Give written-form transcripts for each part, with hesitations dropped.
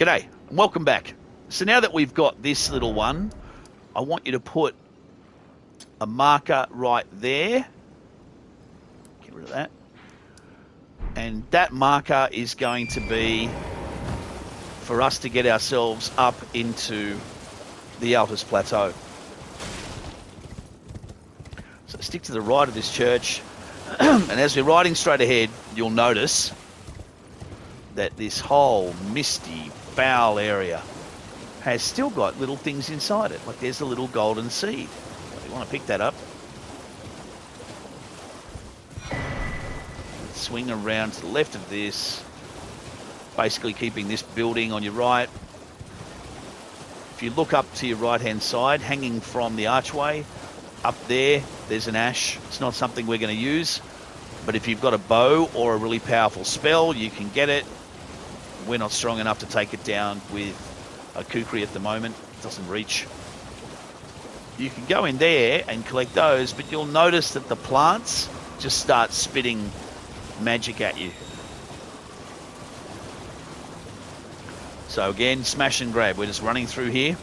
G'day, and welcome back. So now that we've got this little one, I want you to put a marker right there. Get rid of that. And that marker is going to be for us to get ourselves up into the Altus Plateau. So stick to the right of this church. And as we're riding straight ahead, you'll notice that this whole misty, foul area has still got little things inside it. Like there's a little golden seed. So you want to pick that up. Swing around to the left of this, basically keeping this building on your right. If you look up to your right-hand side, hanging from the archway, up there's an ash. It's not something we're going to use, but if you've got a bow or a really powerful spell, you can get it. We're not strong enough to take it down with a kukri at the moment. It doesn't reach. You can go in there and collect those, but you'll notice that the plants just start spitting magic at you. So again, smash and grab. We're just running through here.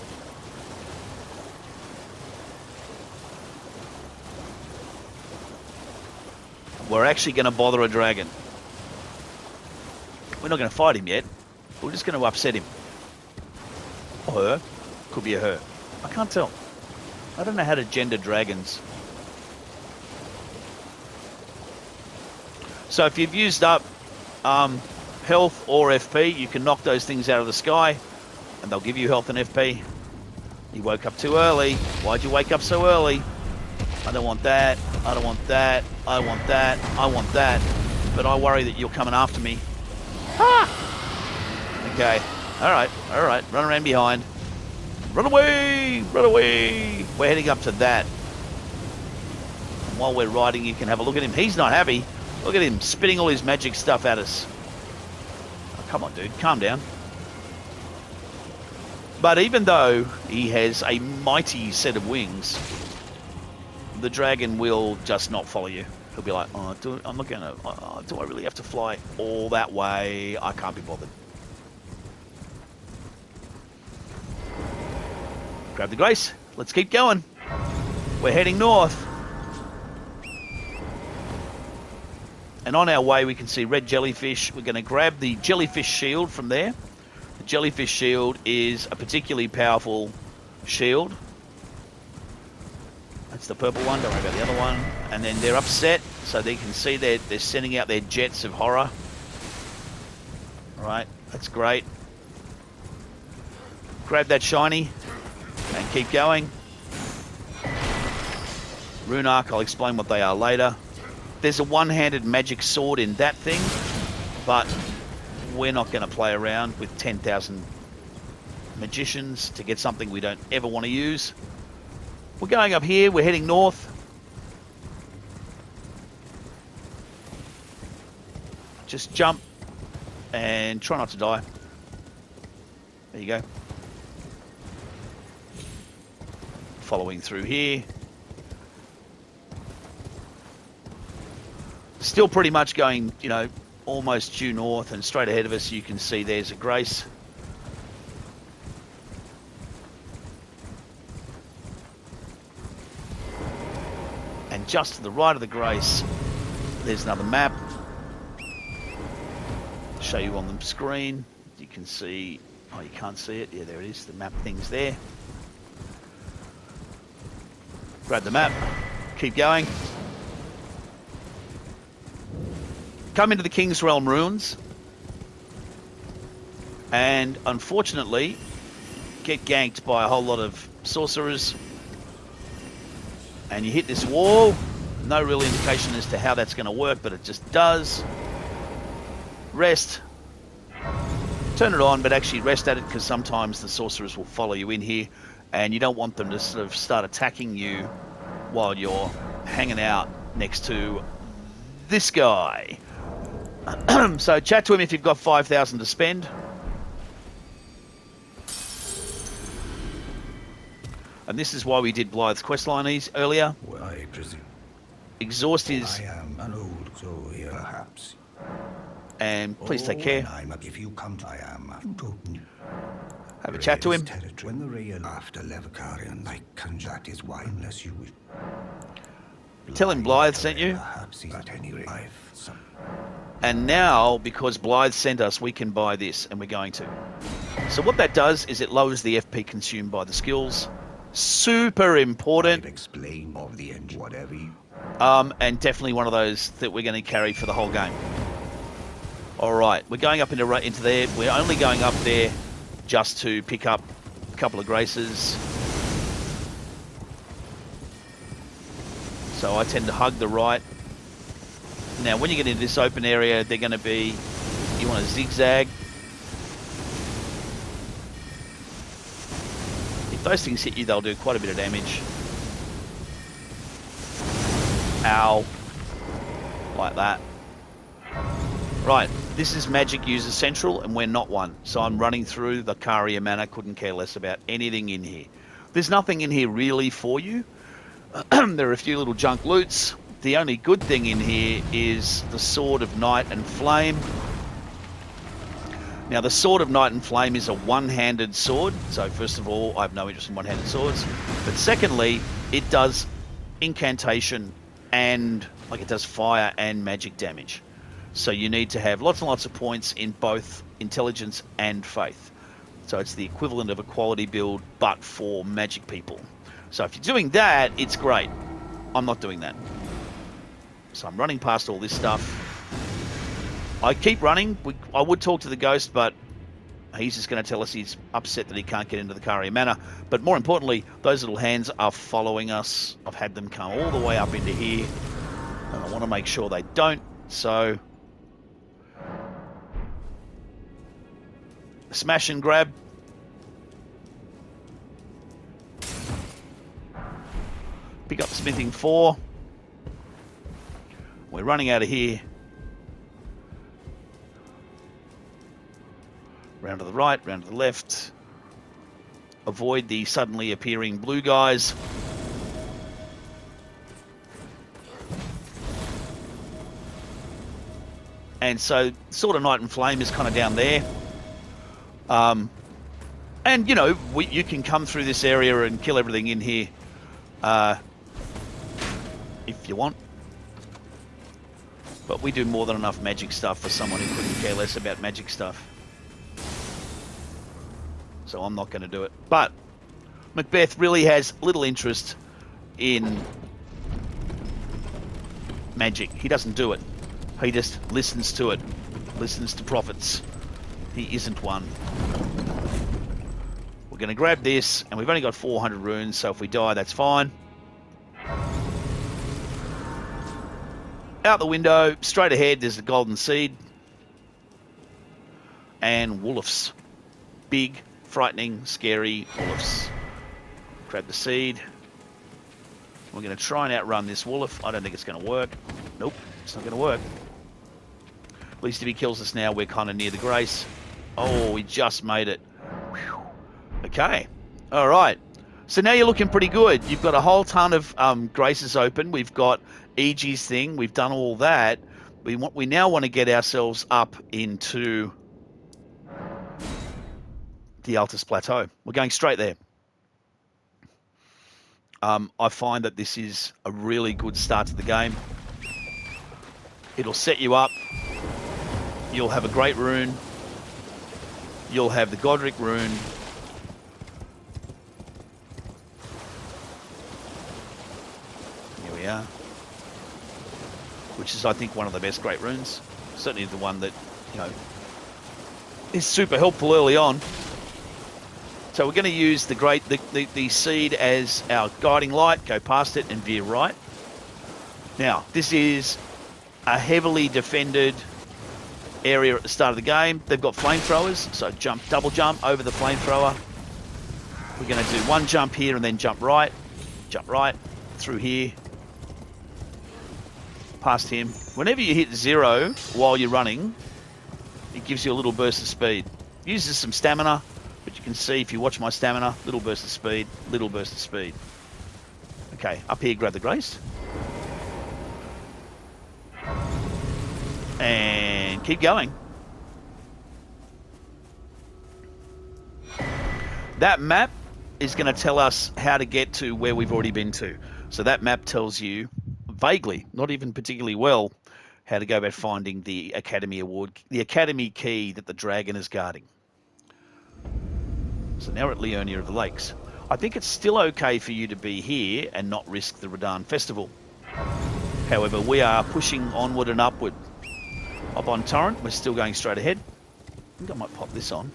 We're actually going to bother a dragon. We're not going to fight him yet. We're just going to upset him. Or her. Could be a her. I can't tell. I don't know how to gender dragons. So if you've used up health or FP, you can knock those things out of the sky and they'll give you health and FP. You woke up too early. Why'd you wake up so early? I don't want that. I don't want that. I want that. I want that. But I worry that you're coming after me. Ah! Okay. All right. All right. Run around behind. Run away. Run away. We're heading up to that. And while we're riding, you can have a look at him. He's not happy. Look at him spitting all his magic stuff at us. Oh, come on, dude. Calm down. But even though he has a mighty set of wings, the dragon will just not follow you. He'll be like, oh, I'm not going to... do I really have to fly all that way? I can't be bothered. Grab the grace. Let's keep going. We're heading north. And on our way, we can see red jellyfish. We're going to grab the jellyfish shield from there. The jellyfish shield is a particularly powerful shield. That's the purple one. Don't worry about the other one. And then they're upset, so they can see they're sending out their jets of horror. All right, that's great. Grab that shiny and keep going. Rune Arc, I'll explain what they are later. There's a one-handed magic sword in that thing, but we're not going to play around with 10,000 magicians to get something we don't ever want to use. We're going up here. We're heading north. Just jump and try not to die. There you go. Following through here. Still pretty much going, you know, almost due north, and straight ahead of us you can see there's a grace. And just to the right of the grace, there's another map. Show you on the screen. You can see, oh, you can't see it. Yeah, there it is. The map thing's there. Grab the map. Keep going. Come into the King's Realm ruins, and unfortunately get ganked by a whole lot of sorcerers, and you hit this wall. No real indication as to how that's going to work, but it just does. Rest. Turn it on, but actually rest at it, because sometimes the sorcerers will follow you in here, and you don't want them to sort of start attacking you while you're hanging out next to this guy. So chat to him if you've got 5,000 to spend. And this is why we did Blythe's questline earlier. Well, I presume. Exhaust his... I am an old soul here, perhaps. And please take care. If you come to I am Have a chat to him. When the real after Levacarian like conjat is why unless you wish. Tell him Blythe sent you. Perhaps he's at any rate. And now, because Blythe sent us, we can buy this, and we're going to. So what that does is it lowers the FP consumed by the skills. Super important. Explain of the end, whatever you... And definitely one of those that we're going to carry for the whole game. All right, we're going up into there. We're only going up there just to pick up a couple of graces. So I tend to hug the right. Now, when you get into this open area, they're going to be... You want to zigzag. If those things hit you, they'll do quite a bit of damage. Ow. Like that. Right, this is Magic User Central, and we're not one. So I'm running through the Caria Manor, couldn't care less about anything in here. There's nothing in here really for you. There are a few little junk loots. The only good thing in here is the Sword of Night and Flame. Now, the Sword of Night and Flame is a one-handed sword. So, first of all, I have no interest in one-handed swords. But secondly, it does incantation and, like, it does fire and magic damage. So you need to have lots and lots of points in both intelligence and faith. So it's the equivalent of a quality build, but for magic people. So if you're doing that, it's great. I'm not doing that. So I'm running past all this stuff. I keep running. I would talk to the ghost, but he's just going to tell us he's upset that he can't get into the Caria Manor. But more importantly, those little hands are following us. I've had them come all the way up into here, and I want to make sure they don't. So smash and grab. Pick up Smithing 4. We're running out of here. Round to the right, round to the left. Avoid the suddenly appearing blue guys. And so, Sword of Night and Flame is kind of down there. And, you know, you can come through this area and kill everything in here if you want. But we do more than enough magic stuff for someone who couldn't care less about magic stuff. So I'm not going to do it. But Macbeth really has little interest in magic. He doesn't do it. He just listens to it. Listens to prophets. He isn't one. We're going to grab this, and we've only got 400 runes, so if we die, that's fine. Out the window, straight ahead, there's the Golden Seed. And wolves. Big, frightening, scary wolves. Grab the seed. We're going to try and outrun this wolf. I don't think it's going to work. Nope, it's not going to work. At least if he kills us now, we're kind of near the grace. Oh, we just made it. Whew. Okay. All right. So now you're looking pretty good. You've got a whole ton of graces open. We've got EG's thing. We've done all that. We now want to get ourselves up into the Altus Plateau. We're going straight there. I find that this is a really good start to the game. It'll set you up. You'll have a great rune. You'll have the Godric rune. Here we are. Which is, I think, one of the best great runes. Certainly the one that, you know, is super helpful early on. So we're going to use the seed as our guiding light. Go past it and veer right. Now, this is a heavily defended area at the start of the game. They've got flamethrowers, so double jump over the flamethrower. We're going to do one jump here and then jump right, through here, past him. Whenever you hit 0 while you're running, it gives you a little burst of speed. Uses some stamina, but you can see if you watch my stamina, little burst of speed, little burst of speed. Okay, up here, grab the grace. And keep going. That map is going to tell us how to get to where we've already been to. So that map tells you vaguely, not even particularly well, how to go about finding the Academy Award, the Academy key that the dragon is guarding. So now we're at Leonia of the Lakes. I think it's still okay for you to be here and not risk the Radahn Festival. However, we are pushing onward and upward. Up on Torrent, we're still going straight ahead. I think I might pop this on,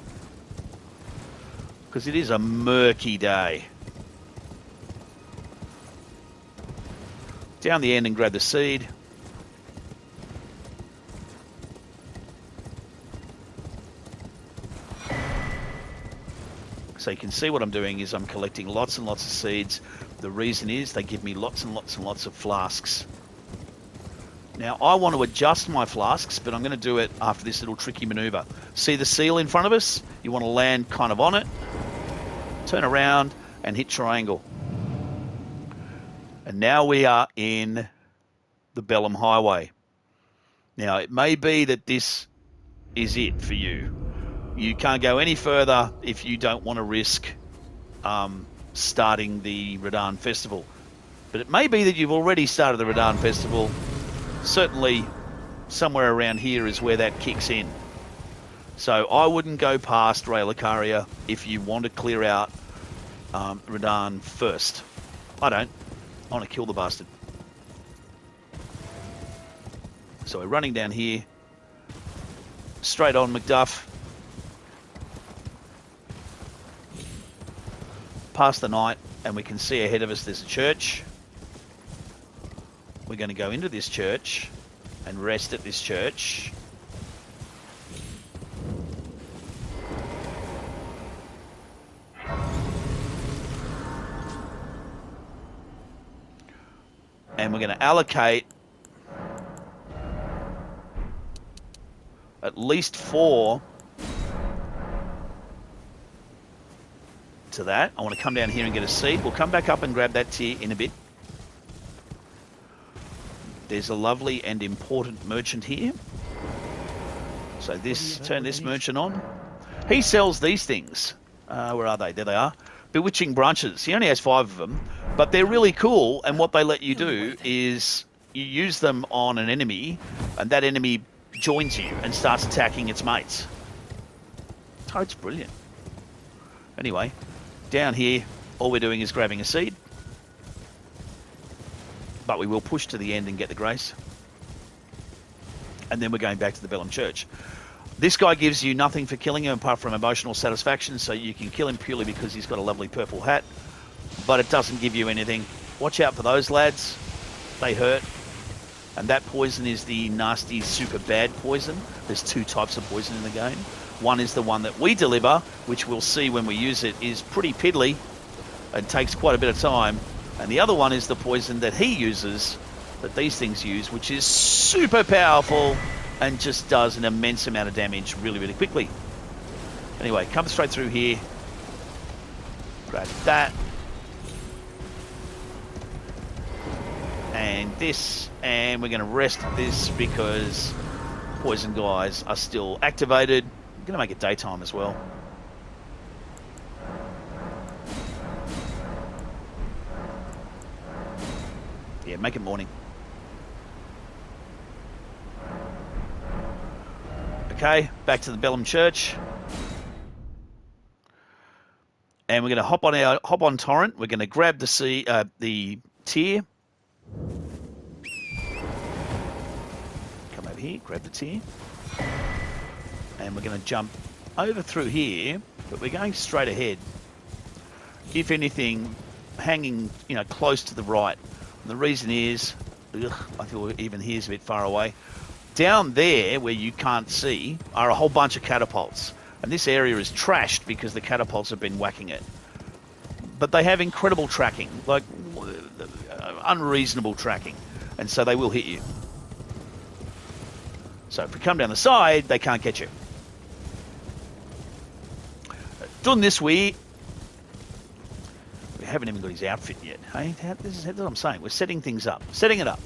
because it is a murky day. Down the end and grab the seed. So you can see what I'm doing is I'm collecting lots and lots of seeds. The reason is they give me lots and lots and lots of flasks. Now I want to adjust my flasks, but I'm going to do it after this little tricky maneuver. See the seal in front of us? You want to land kind of on it, turn around and hit triangle. And now we are in the Bellum Highway. Now it may be that this is it for you. You can't go any further if you don't want to risk starting the Radahn Festival. But it may be that you've already started the Radahn Festival. Certainly somewhere around here is where that kicks in. So I wouldn't go past Relicaria if you want to clear out Radahn first. I don't. I want to kill the bastard. So we're running down here. Straight on Macduff. Past the night, and we can see ahead of us there's a church. We're going to go into this church and rest at this church. And we're going to allocate at least 4 to that. I want to come down here and get a seed. We'll come back up and grab that tier in a bit. There's a lovely and important merchant here. So this, turn this merchant on. He sells these things. Where are they? There they are. Bewitching branches. He only has 5 of them, but they're really cool. And what they let you do is you use them on an enemy, and that enemy joins you and starts attacking its mates. Oh, it's brilliant. Anyway, down here, all we're doing is grabbing a seed. But we will push to the end and get the grace. And then we're going back to the Bellum Church. This guy gives you nothing for killing him apart from emotional satisfaction, so you can kill him purely because he's got a lovely purple hat. But it doesn't give you anything. Watch out for those lads. They hurt. And that poison is the nasty, super bad poison. There's 2 types of poison in the game. One is the one that we deliver, which we'll see when we use it, is pretty piddly and takes quite a bit of time. And the other one is the poison that he uses, that these things use, which is super powerful and just does an immense amount of damage really, really quickly. Anyway, come straight through here. Grab that. And this. And we're going to rest this because poison guys are still activated. I'm going to make it daytime as well. Yeah, make it morning. Okay, back to the Bellum Church. And we're going to hop on Torrent. We're going to grab the tier. Come over here, grab the tier. And we're going to jump over through here, but we're going straight ahead. If anything, hanging, close to the right. And the reason is, I feel even here's a bit far away. Down there, where you can't see, are a whole bunch of catapults. And this area is trashed because the catapults have been whacking it. But they have incredible tracking, like unreasonable tracking. And so they will hit you. So if we come down the side, they can't get you. Done this way. We haven't even got his outfit yet. Hey, this is what I'm saying. We're setting things up. Setting it up.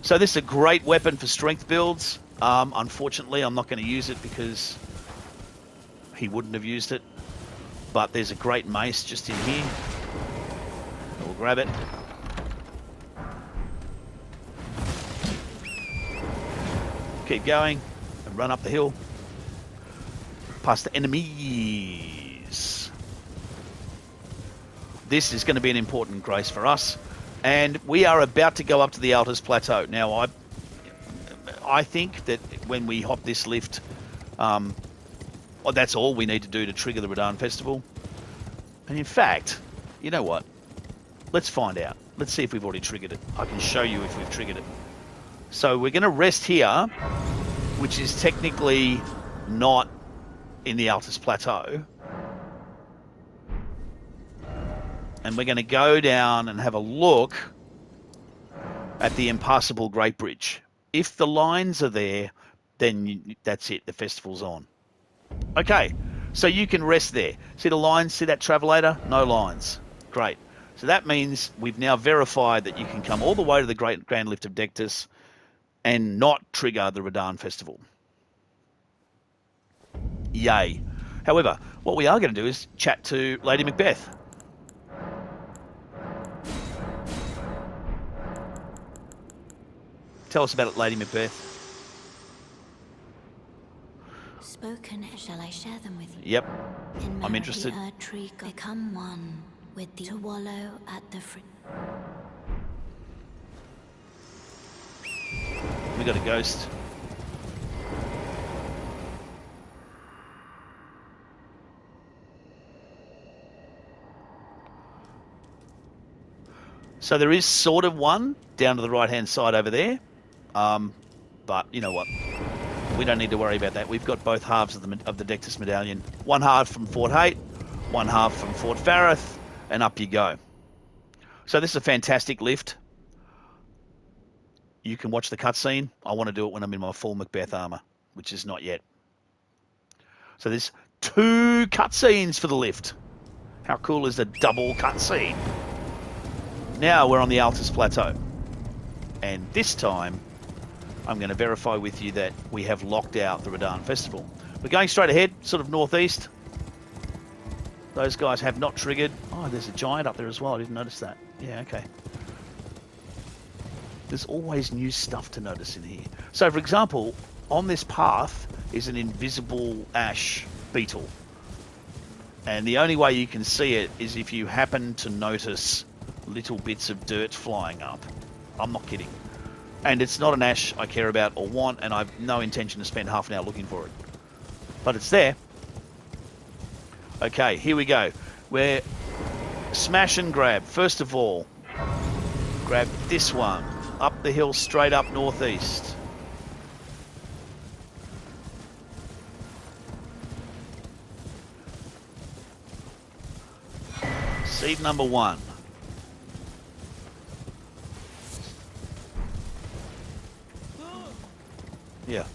So this is a great weapon for strength builds. Unfortunately, I'm not going to use it because he wouldn't have used it. But there's a great mace just in here. We'll grab it. Keep going and run up the hill. Past the enemies. This is going to be an important grace for us. And we are about to go up to the Altus Plateau. Now, I think that when we hop this lift, that's all we need to do to trigger the Radahn Festival. And in fact, you know what? Let's find out. Let's see if we've already triggered it. I can show you if we've triggered it. So we're going to rest here, which is technically not in the Altus Plateau. And we're going to go down and have a look at the Impassable Great Bridge. If the lines are there, then that's it. The festival's on. Okay, so you can rest there. See the lines? See that travelator? No lines. Great. So that means we've now verified that you can come all the way to the Grand Lift of Dectus and not trigger the Radahn Festival. Yay. However, what we are going to do is chat to Lady Macbeth. Tell us about it, Lady Macbeth. Spoken, shall I share them with you? Yep, I'm interested. The Erdtree become one with the to wallow at the We got a ghost. So there is sort of one down to the right-hand side over there. But you know what? We don't need to worry about that. We've got both halves of the Dectus Medallion. One half from Fort Haight, one half from Fort Farith, and up you go. So this is a fantastic lift. You can watch the cutscene. I want to do it when I'm in my full Macbeth armor, which is not yet. So there's 2 cutscenes for the lift. How cool is the double cutscene? Now we're on the Altus Plateau. And this time, I'm going to verify with you that we have locked out the Radahn Festival. We're going straight ahead, sort of northeast. Those guys have not triggered. Oh, there's a giant up there as well. I didn't notice that. Yeah, okay. There's always new stuff to notice in here. So, for example, on this path is an invisible ash beetle. And the only way you can see it is if you happen to notice little bits of dirt flying up. I'm not kidding. And it's not an ash I care about or want, and I've no intention to spend half an hour looking for it. But it's there. Okay, here we go. We're smash and grab. First of all, grab this one. Up the hill, straight up northeast. Seed number 1. Yeah,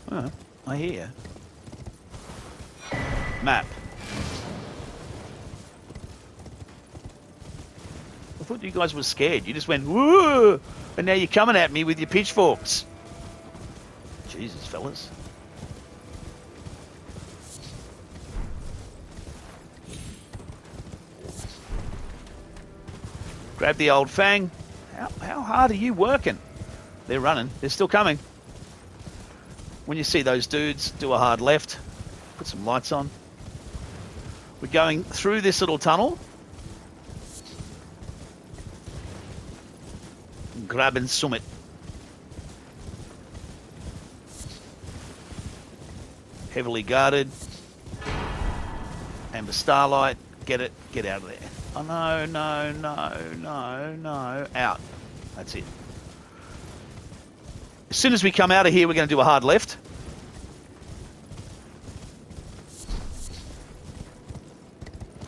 I hear you. Map. I thought you guys were scared. You just went, woo! And now you're coming at me with your pitchforks. Jesus, fellas. Grab the old fang. How hard are you working? They're running. They're still coming. When you see those dudes, do a hard left. Put some lights on. We're going through this little tunnel. Grab and summit. Heavily guarded. Amber starlight. Get it. Get out of there. Oh, no, no, no, no, no. Out. That's it. As soon as we come out of here, we're going to do a hard left.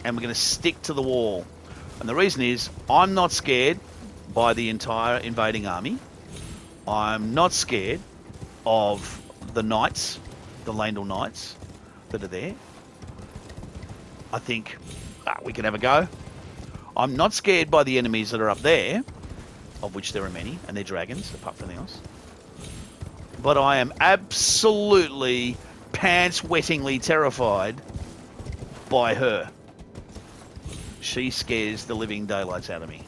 And we're going to stick to the wall. And the reason is, I'm not scared by the entire invading army. I'm not scared of the knights, the Landel knights that are there. I think we can have a go. I'm not scared by the enemies that are up there, of which there are many, and they're dragons, apart from anything else. but I am absolutely pants-wettingly terrified by her. She scares the living daylights out of me.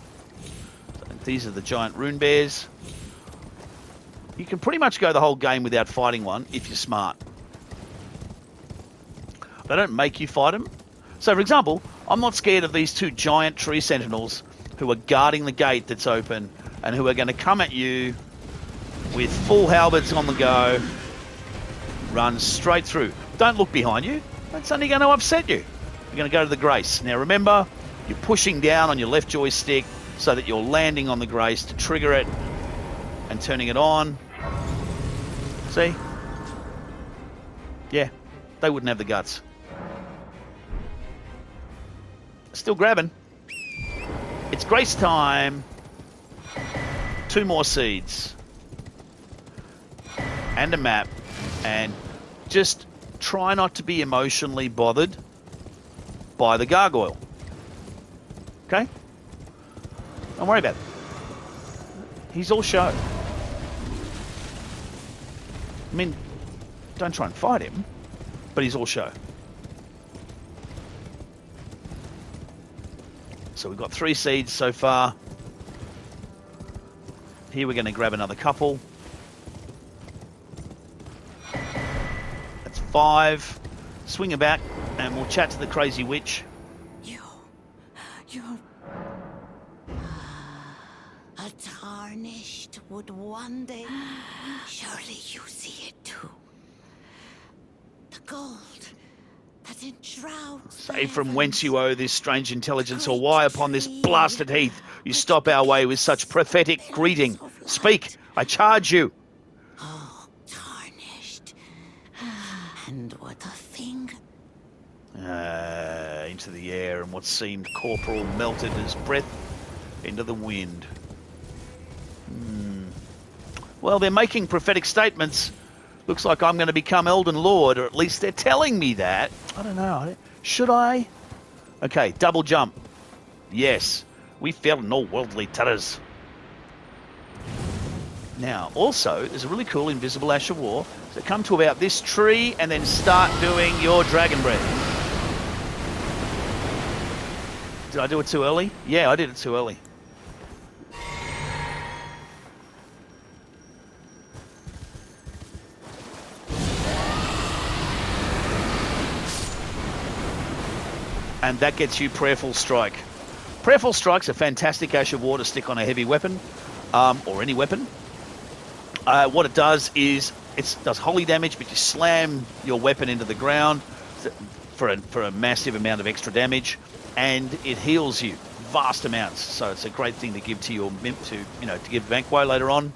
So these are the giant rune bears. You can pretty much go the whole game without fighting one if you're smart. They don't make you fight them. So, for example, I'm not scared of these two giant tree sentinels who are guarding the gate that's open and who are going to come at you with full halberds on the go, run straight through. Don't look behind you. That's only going to upset you. You're going to go to the grace. Now, remember, you're pushing down on your left joystick so that you're landing on the grace to trigger it and turning it on. See? Yeah, they wouldn't have the guts. Still grabbing. It's grace time. 2 more seeds. And a map. And just try not to be emotionally bothered by the gargoyle. Okay? Don't worry about it. He's all show. I mean, don't try and fight him, but he's all show. So we've got 3 seeds so far. Here we're going to grab another couple. That's 5. Swing about and we'll chat to the crazy witch. You're... A tarnished would one day... Surely you see it too. The gold that enshrouds... Say from whence you owe this strange intelligence, or why upon this blasted heath you stop our way with such prophetic greeting. Speak, I charge you. Oh, tarnished. And what a thing. Into the air, and what seemed corporal melted as breath into the wind. Well, they're making prophetic statements. Looks like I'm going to become Elden Lord, or at least they're telling me that. I don't know. Should I? Okay, double jump. Yes, we fell no worldly terrors. Now, also, there's a really cool invisible ash of war. So come to about this tree and then start doing your dragon breath. Did I do it too early? Yeah, I did it too early. And that gets you Prayerful Strike. Prayerful Strike's a fantastic ash of war to stick on a heavy weapon, or any weapon. What it does is, it does holy damage, but you slam your weapon into the ground for a massive amount of extra damage, and it heals you vast amounts. So it's a great thing to give to your Mimp to give Vanquo later on.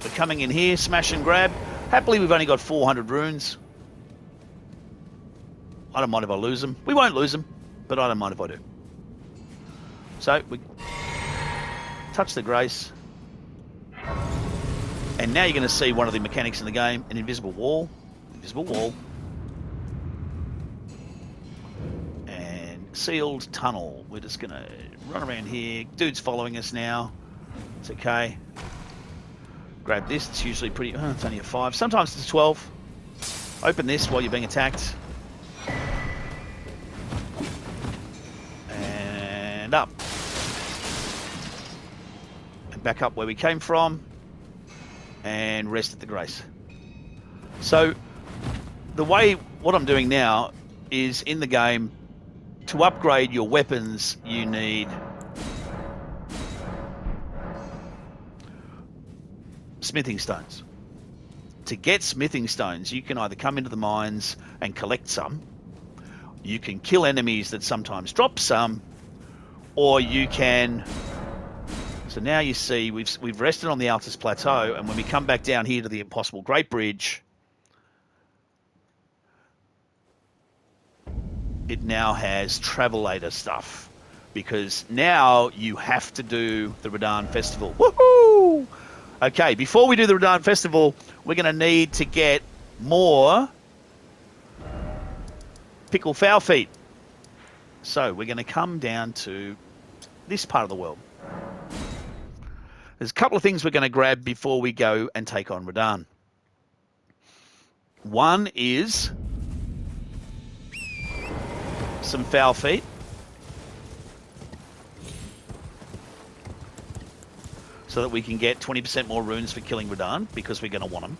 We're coming in here, smash and grab. Happily, we've only got 400 runes. I don't mind if I lose them. We won't lose them, but I don't mind if I do. So we touch the grace. And now you're going to see one of the mechanics in the game, an invisible wall. Invisible wall. And sealed tunnel. We're just going to run around here. Dude's following us now. It's okay. Grab this. It's usually pretty... it's only a 5. Sometimes it's a 12. Open this while you're being attacked. And up. And back up where we came from. And rest at the grace. So what I'm doing now is in the game, to upgrade your weapons, you need smithing stones. To get smithing stones, you can either come into the mines and collect some, you can kill enemies that sometimes drop some, or you can... So now you see we've rested on the Altus Plateau, and when we come back down here to the Impossible Great Bridge, it now has Travelator stuff, because now you have to do the Radahn Festival. Woohoo! Okay, before we do the Radahn Festival, we're going to need to get more Pickle Foul Feet. So we're going to come down to this part of the world. There's a couple of things we're going to grab before we go and take on Radahn. One is some foul feet. So that we can get 20% more runes for killing Radahn, because we're going to want them.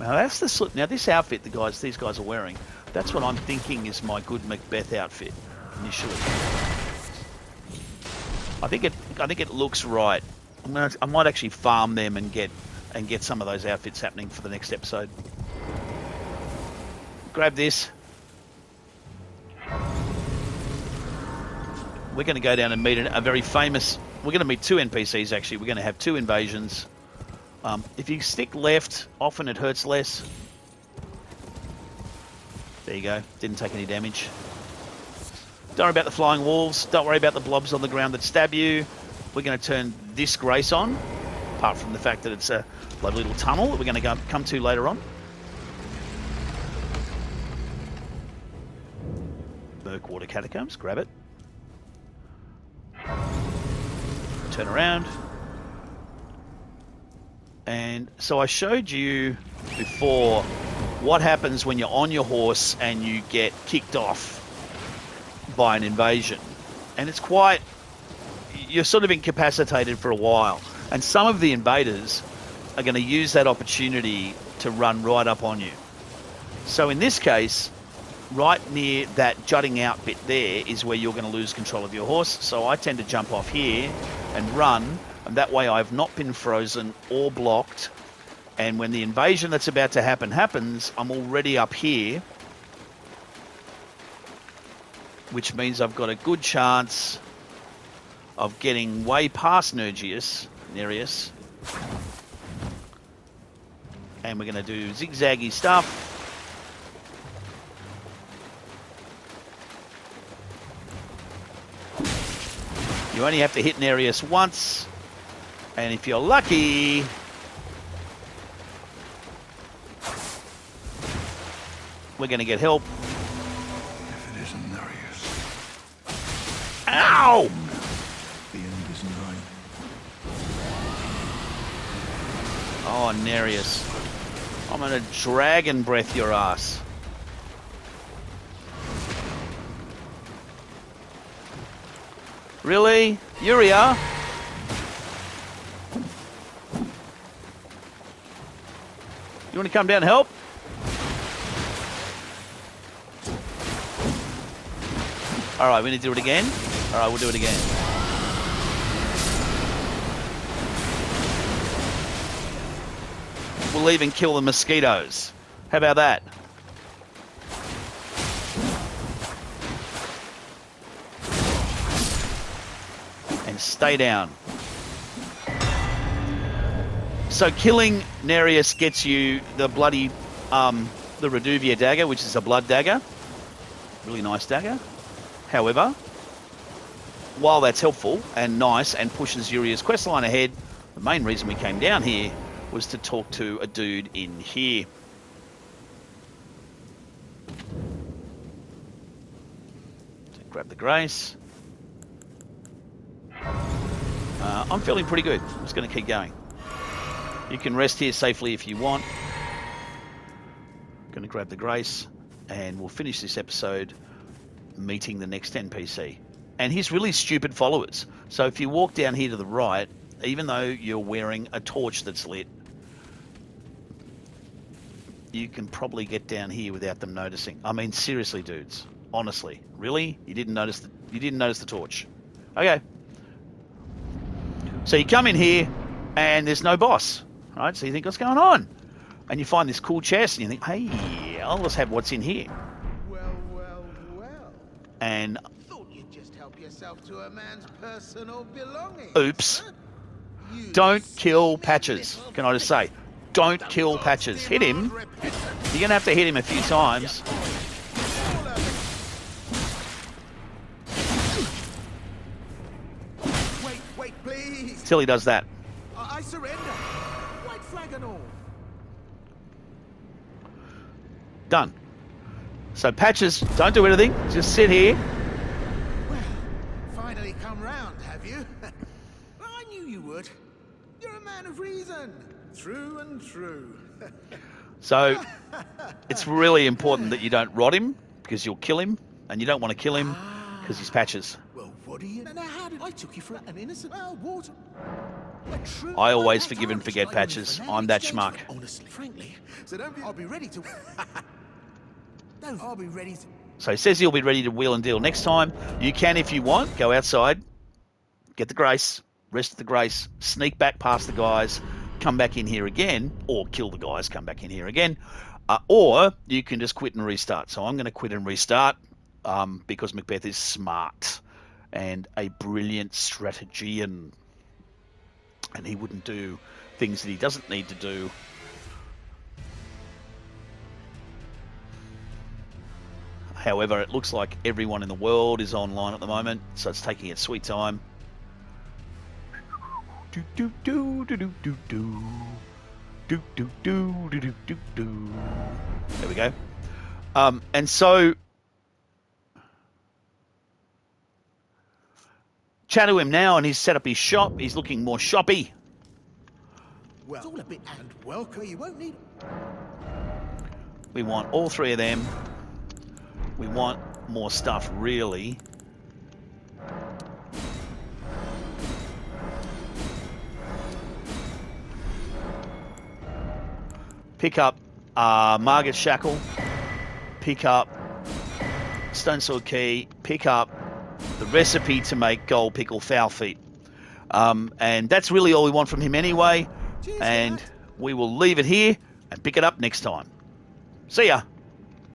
Now that's the now this outfit these guys are wearing. That's what I'm thinking is my good Macbeth outfit initially. I think it looks right. I might actually farm them and get some of those outfits happening for the next episode. Grab this. We're going to go down and meet a very famous... We're going to meet 2 NPCs, actually. We're going to have 2 invasions. If you stick left, often it hurts less. There you go. Didn't take any damage. Don't worry about the flying wolves. Don't worry about the blobs on the ground that stab you. We're going to turn this grace on, apart from the fact that it's a lovely little tunnel that we're going to come to later on. Murkwater Catacombs. Grab it. Turn around. And so I showed you before what happens when you're on your horse and you get kicked off by an invasion. And it's quite... You're sort of incapacitated for a while. And some of the invaders are going to use that opportunity to run right up on you. So in this case, right near that jutting out bit there is where you're going to lose control of your horse. So I tend to jump off here and run, and that way I've not been frozen or blocked. And when the invasion that's about to happen happens, I'm already up here, which means I've got a good chance of getting way past Nereus. And we're going to do zigzaggy stuff. You only have to hit Nereus once, and if you're lucky, we're going to get help. If it isn't Nereus. Ow! The end isn't right. Oh, Nereus. I'm going to dragon breath your ass. Really? Yuria? You want to come down and help? Alright, we need to do it again. Alright, we'll do it again. We'll even kill the mosquitoes. How about that? And stay down. So killing Nereus gets you the bloody, the Reduvia dagger, which is a blood dagger. Really nice dagger. However, while that's helpful and nice and pushes Yuria's questline ahead, the main reason we came down here was to talk to a dude in here. So grab the grace. I'm feeling pretty good. I'm just going to keep going. You can rest here safely if you want. Going to grab the grace, and we'll finish this episode meeting the next NPC. And his really stupid followers. So if you walk down here to the right, even though you're wearing a torch that's lit, you can probably get down here without them noticing. I mean, seriously, dudes. Honestly. Really? You didn't notice the torch. Okay. So you come in here, and there's no boss. Right? So you think, what's going on? And you find this cool chest, and you think, hey, I'll just have what's in here. Well. And Thought you'd just help yourself to a man's personal belongings. oops. Don't kill Patches. Can I just say? Don't kill Patches. Hit him. You're going to have to hit him a few times. Wait, please. Till he does that. I surrender. White flag and all. Done. So Patches, don't do anything. Just sit here. Well, finally come round, have you? I knew man of reason. True and true. So it's really important that you don't rot him, because you'll kill him, and you don't want to kill him because he's patches. Well, what do you... Now, how did I took you for an innocent... water... I always forgive and forget patches. I'm that schmuck. Honestly, frankly, so I'll be ready to... I'll be ready to... So he says he'll be ready to wheel and deal next time. You can, if you want, go outside, get the grace, rest of the grace, sneak back past the guys, come back in here again, or kill the guys, come back in here again, or you can just quit and restart. So I'm going to quit and restart because Macbeth is smart and a brilliant strategian, and he wouldn't do things that he doesn't need to do. However, it looks like everyone in the world is online at the moment, so it's taking its sweet time. Do do do do do do do do do do do do do. There we go. And so chat to him now, and he's set up his shop. He's looking more shoppy. Well, it's all a bit and welcome. You won't need... We want all three of them. We want more stuff, really. Pick up Margaret Shackle. Pick up Stone Sword Key. Pick up the recipe to make gold pickle foul feet. And that's really all we want from him anyway. Cheers, and Dad. we will leave it here and pick it up next time. See ya.